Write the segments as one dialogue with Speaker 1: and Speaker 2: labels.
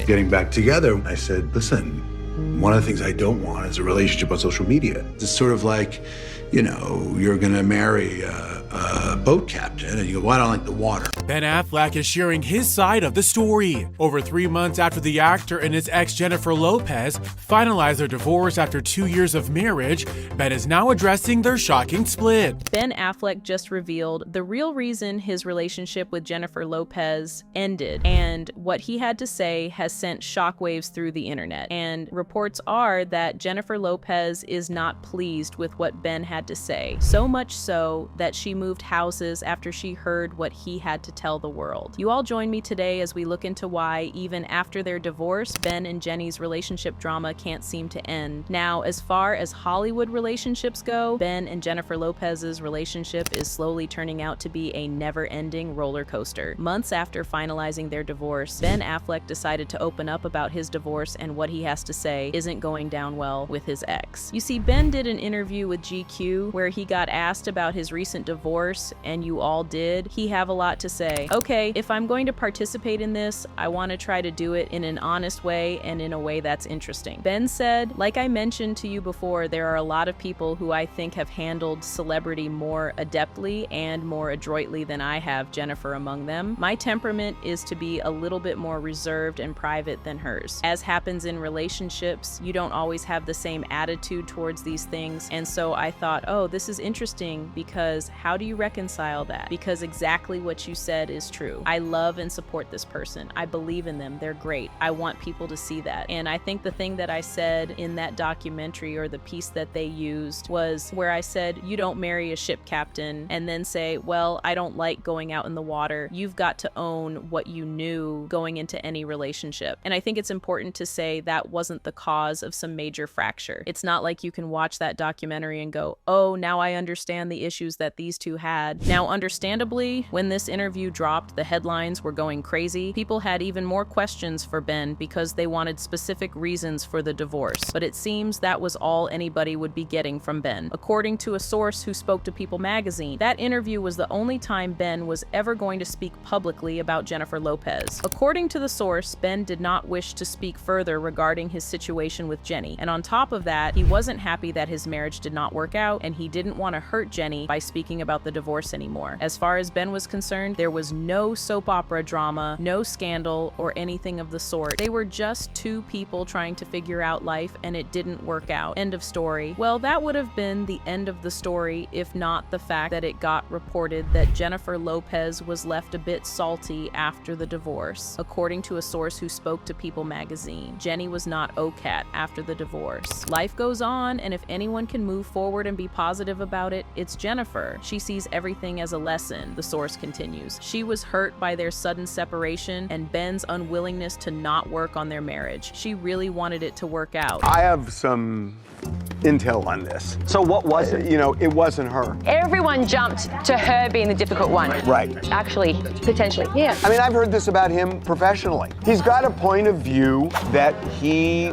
Speaker 1: it. Getting back together, I said, listen, one of the things I don't want is a relationship on social media. It's sort of like, you know, you're gonna marry a boat captain, and you go, well, I don't like the water.
Speaker 2: Ben Affleck is sharing his side of the story. Over 3 months after the actor and his ex Jennifer Lopez finalized their divorce after 2 years of marriage, Ben is now addressing their shocking split.
Speaker 3: Ben Affleck just revealed the real reason his relationship with Jennifer Lopez ended, and what he had to say has sent shockwaves through the internet. And reports are that Jennifer Lopez is not pleased with what Ben had to say, so much so that she moved houses after she heard what he had to tell the world. You all join me today as we look into why, even after their divorce, Ben and Jenny's relationship drama can't seem to end. Now, as far as Hollywood relationships go, Ben and Jennifer Lopez's relationship is slowly turning out to be a never-ending roller coaster. Months after finalizing their divorce, Ben Affleck decided to open up about his divorce, and what he has to say isn't going down well with his ex. You see, Ben did an interview with GQ where he got asked about his recent divorce, and you all did. He have a lot to say. Okay, if I'm going to participate in this, I want to try to do it in an honest way and in a way that's interesting. Ben said, like I mentioned to you before, there are a lot of people who I think have handled celebrity more adeptly and more adroitly than I have, Jennifer among them. My temperament is to be a little bit more reserved and private than hers. As happens in relationships, you don't always have the same attitude towards these things, and so I thought, oh, this is interesting, because how do you reconcile that? Because exactly what you said is true. I love and support this person. I believe in them. They're great. I want people to see that. And I think the thing that I said in that documentary, or the piece that they used, was where I said, you don't marry a ship captain and then say, well, I don't like going out in the water. You've got to own what you knew going into any relationship. And I think it's important to say that wasn't the cause of some major fracture. It's not like you can watch that documentary and go, oh, now I understand the issues that these two had. Now, understandably, when this interview dropped, the headlines were going crazy. People had even more questions for Ben because they wanted specific reasons for the divorce. But it seems that was all anybody would be getting from Ben. According to a source who spoke to People magazine, that interview was the only time Ben was ever going to speak publicly about Jennifer Lopez. According to the source, Ben did not wish to speak further regarding his situation with Jenny. And on top of that, he wasn't happy that his marriage did not work out, and he didn't want to hurt Jenny by speaking about the divorce anymore. As far as Ben was concerned, there was no soap opera drama, no scandal, or anything of the sort. They were just two people trying to figure out life, and it didn't work out. End of story. Well, that would have been the end of the story if not the fact that it got reported that Jennifer Lopez was left a bit salty after the divorce. According to a source who spoke to People magazine, Jenny was not OCAT after the divorce. Life goes on, and if anyone can move forward and be positive about it, it's Jennifer. She sees everything as a lesson, the source continues. She was hurt by their sudden separation and Ben's unwillingness to not work on their marriage. She really wanted it to work out.
Speaker 4: I have some intel on this.
Speaker 5: So what was it?
Speaker 4: You know, it wasn't her.
Speaker 6: Everyone jumped to her being the difficult one.
Speaker 4: Right.
Speaker 6: Actually, potentially, yeah.
Speaker 4: I mean, I've heard this about him professionally. He's got a point of view that he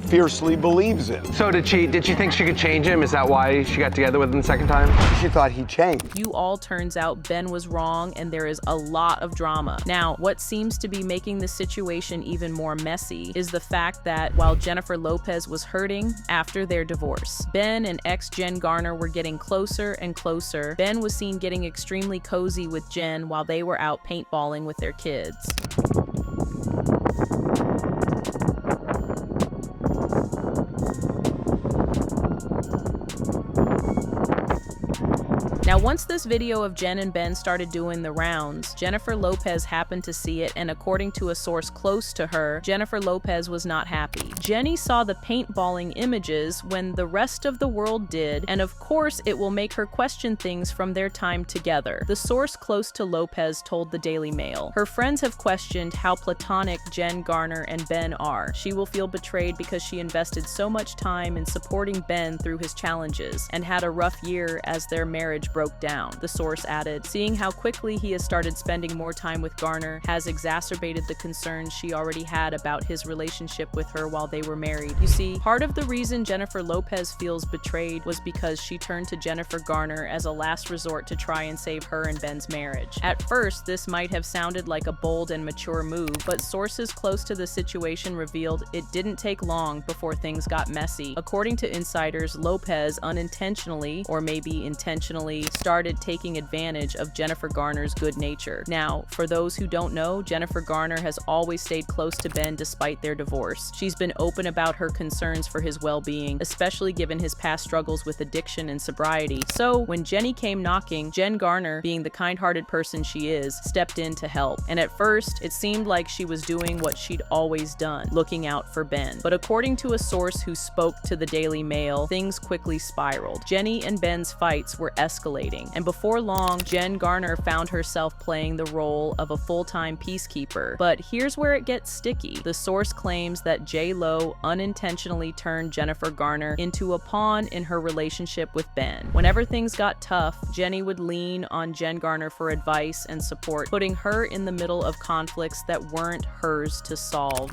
Speaker 4: fiercely believes in.
Speaker 5: So did she think she could change him? Is that why she got together with him the second time?
Speaker 4: She thought he changed.
Speaker 3: You all turns out Ben was wrong, and there is a lot of drama. Now, what seems to be making the situation even more messy is the fact that while Jennifer Lopez was hurting after their divorce, Ben and ex Jen Garner were getting closer and closer. Ben was seen getting extremely cozy with Jen while they were out paintballing with their kids. Now, once this video of Jen and Ben started doing the rounds, Jennifer Lopez happened to see it, and according to a source close to her, Jennifer Lopez was not happy. Jenny saw the paintballing images when the rest of the world did, and of course it will make her question things from their time together. The source close to Lopez told the Daily Mail, her friends have questioned how platonic Jen Garner and Ben are. She will feel betrayed because she invested so much time in supporting Ben through his challenges and had a rough year as their marriage broke broke down. The source added, seeing how quickly he has started spending more time with Garner has exacerbated the concerns she already had about his relationship with her while they were married. You see, part of the reason Jennifer Lopez feels betrayed was because she turned to Jennifer Garner as a last resort to try and save her and Ben's marriage. At first, this might have sounded like a bold and mature move, but sources close to the situation revealed it didn't take long before things got messy. According to insiders, Lopez unintentionally, or maybe intentionally, started taking advantage of Jennifer Garner's good nature. Now, for those who don't know, Jennifer Garner has always stayed close to Ben despite their divorce. She's been open about her concerns for his well-being, especially given his past struggles with addiction and sobriety. So, when Jenny came knocking, Jen Garner, being the kind-hearted person she is, stepped in to help. And at first, it seemed like she was doing what she'd always done, looking out for Ben. But according to a source who spoke to the Daily Mail, things quickly spiraled. Jenny and Ben's fights were escalating, and before long, Jen Garner found herself playing the role of a full-time peacekeeper. But here's where it gets sticky. The source claims that J-Lo unintentionally turned Jennifer Garner into a pawn in her relationship with Ben. Whenever things got tough, Jenny would lean on Jen Garner for advice and support, putting her in the middle of conflicts that weren't hers to solve.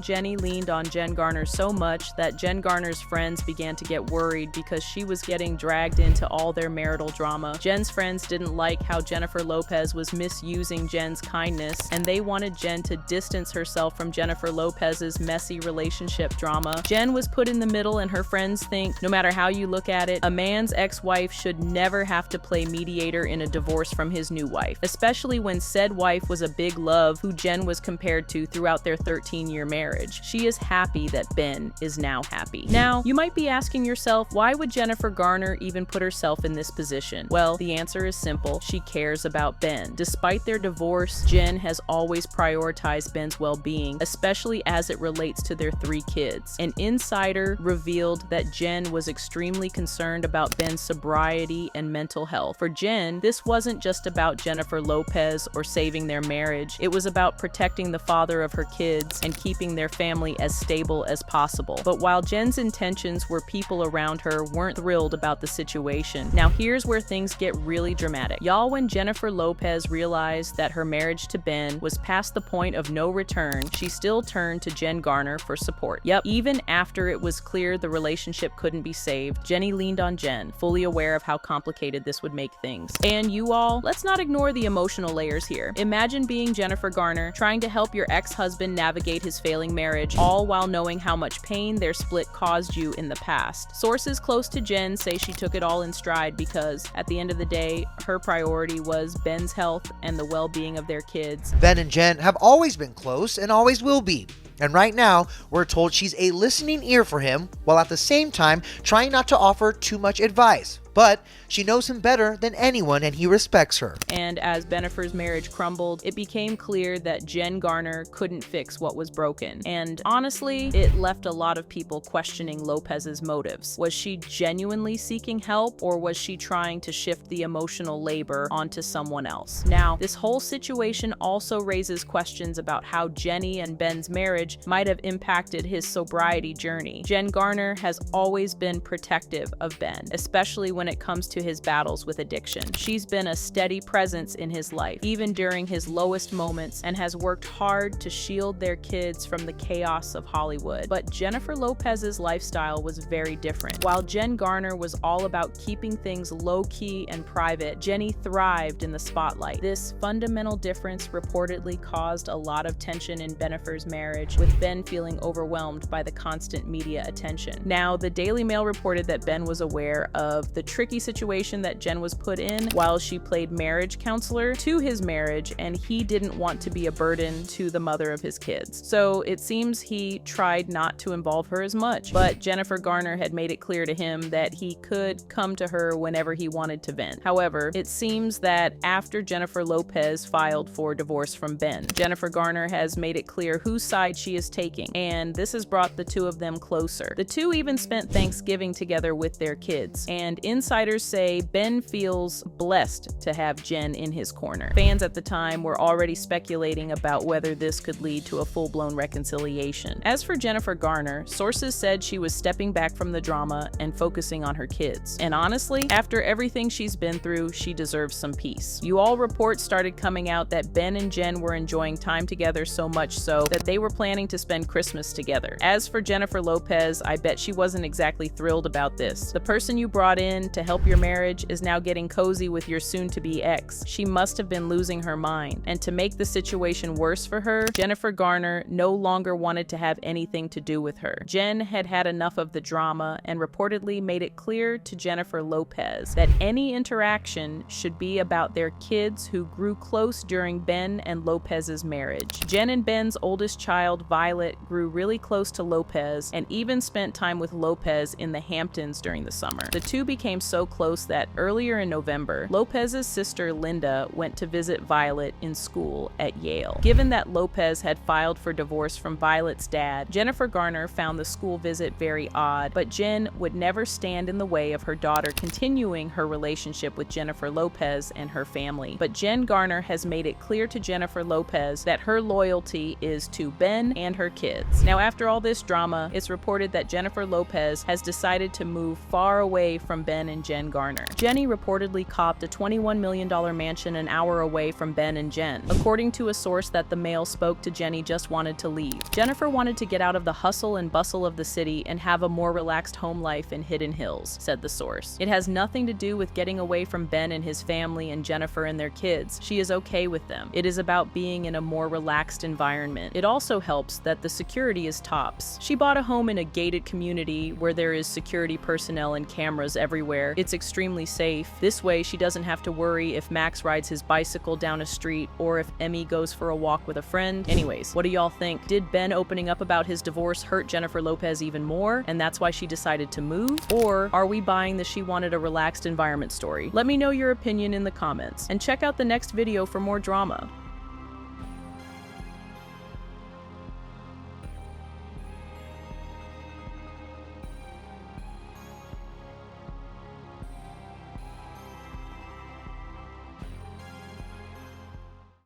Speaker 3: Jenny leaned on Jen Garner so much that Jen Garner's friends began to get worried because she was getting dragged into all their marital drama. Jen's friends didn't like how Jennifer Lopez was misusing Jen's kindness, and they wanted Jen to distance herself from Jennifer Lopez's messy relationship drama. Jen was put in the middle, and her friends think, no matter how you look at it, a man's ex-wife should never have to play mediator in a divorce from his new wife, especially when said wife was a big love who Jen was compared to throughout their 13-year marriage. She is happy that Ben is now happy. Now, you might be asking yourself, why would Jennifer Garner even put herself in this position? Well, the answer is simple. She cares about Ben. Despite their divorce, Jen has always prioritized Ben's well-being, especially as it relates to their 3 kids. An insider revealed that Jen was extremely concerned about Ben's sobriety and mental health. For Jen, this wasn't just about Jennifer Lopez or saving their marriage. It was about protecting the father of her kids and keeping their family as stable as possible. But while Jen's intentions were, people around her weren't thrilled about the situation. Now here's where things get really dramatic. Y'all, when Jennifer Lopez realized that her marriage to Ben was past the point of no return, she still turned to Jen Garner for support. Yep, even after it was clear the relationship couldn't be saved, Jenny leaned on Jen, fully aware of how complicated this would make things. And you all, let's not ignore the emotional layers here. Imagine being Jennifer Garner, trying to help your ex-husband navigate his failing marriage, all while knowing how much pain their split caused you in the past. Sources close to Jen say she took it all in stride because, at the end of the day, her priority was Ben's health and the well-being of their kids.
Speaker 7: Ben and Jen have always been close and always will be. And right now, we're told she's a listening ear for him, while at the same time trying not to offer too much advice. But she knows him better than anyone, and he respects her.
Speaker 3: And as Jennifer's marriage crumbled, it became clear that Jen Garner couldn't fix what was broken. And honestly, it left a lot of people questioning Lopez's motives. Was she genuinely seeking help, or was she trying to shift the emotional labor onto someone else? Now, this whole situation also raises questions about how Jenny and Ben's marriage might have impacted his sobriety journey. Jen Garner has always been protective of Ben, especially when it comes to his battles with addiction. She's been a steady presence in his life, even during his lowest moments, and has worked hard to shield their kids from the chaos of Hollywood. But Jennifer Lopez's lifestyle was very different. While Jen Garner was all about keeping things low-key and private, Jenny thrived in the spotlight. This fundamental difference reportedly caused a lot of tension in Jennifer's marriage, with Ben feeling overwhelmed by the constant media attention. Now, the Daily Mail reported that Ben was aware of the tricky situation that Jen was put in while she played marriage counselor to his marriage, and he didn't want to be a burden to the mother of his kids. So it seems he tried not to involve her as much, but Jennifer Garner had made it clear to him that he could come to her whenever he wanted to vent. However, it seems that after Jennifer Lopez filed for divorce from Ben, Jennifer Garner has made it clear whose side she is taking, and this has brought the two of them closer. The two even spent Thanksgiving together with their kids, and in Insiders say Ben feels blessed to have Jen in his corner. Fans at the time were already speculating about whether this could lead to a full-blown reconciliation. As for Jennifer Garner, sources said she was stepping back from the drama and focusing on her kids. And honestly, after everything she's been through, she deserves some peace. All reports started coming out that Ben and Jen were enjoying time together, so much so that they were planning to spend Christmas together. As for Jennifer Lopez, I bet she wasn't exactly thrilled about this. The person you brought in to help your marriage is now getting cozy with your soon-to-be ex. She must have been losing her mind. And to make the situation worse for her, Jennifer Garner no longer wanted to have anything to do with her. Jen had had enough of the drama and reportedly made it clear to Jennifer Lopez that any interaction should be about their kids who grew close during Ben and Lopez's marriage. Jen and Ben's oldest child, Violet, grew really close to Lopez and even spent time with Lopez in the Hamptons during the summer. The two became so close that earlier in November, Lopez's sister Linda went to visit Violet in school at Yale. Given that Lopez had filed for divorce from Violet's dad, Jennifer Garner found the school visit very odd, but Jen would never stand in the way of her daughter continuing her relationship with Jennifer Lopez and her family. But Jen Garner has made it clear to Jennifer Lopez that her loyalty is to Ben and her kids. Now, after all this drama, it's reported that Jennifer Lopez has decided to move far away from Ben and Jen Garner. Jenny reportedly copped a $21 million mansion an hour away from Ben and Jen. According to a source that the Mail spoke to, Jenny just wanted to leave. Jennifer wanted to get out of the hustle and bustle of the city and have a more relaxed home life in Hidden Hills, said the source. It has nothing to do with getting away from Ben and his family and Jennifer and their kids. She is okay with them. It is about being in a more relaxed environment. It also helps that the security is tops. She bought a home in a gated community where there is security personnel and cameras everywhere. It's extremely safe. This way, she doesn't have to worry if Max rides his bicycle down a street or if Emmy goes for a walk with a friend. Anyways, what do y'all think? Did Ben opening up about his divorce hurt Jennifer Lopez even more, and that's why she decided to move? Or are we buying the she wanted a relaxed environment story? Let me know your opinion in the comments, and check out the next video for more drama.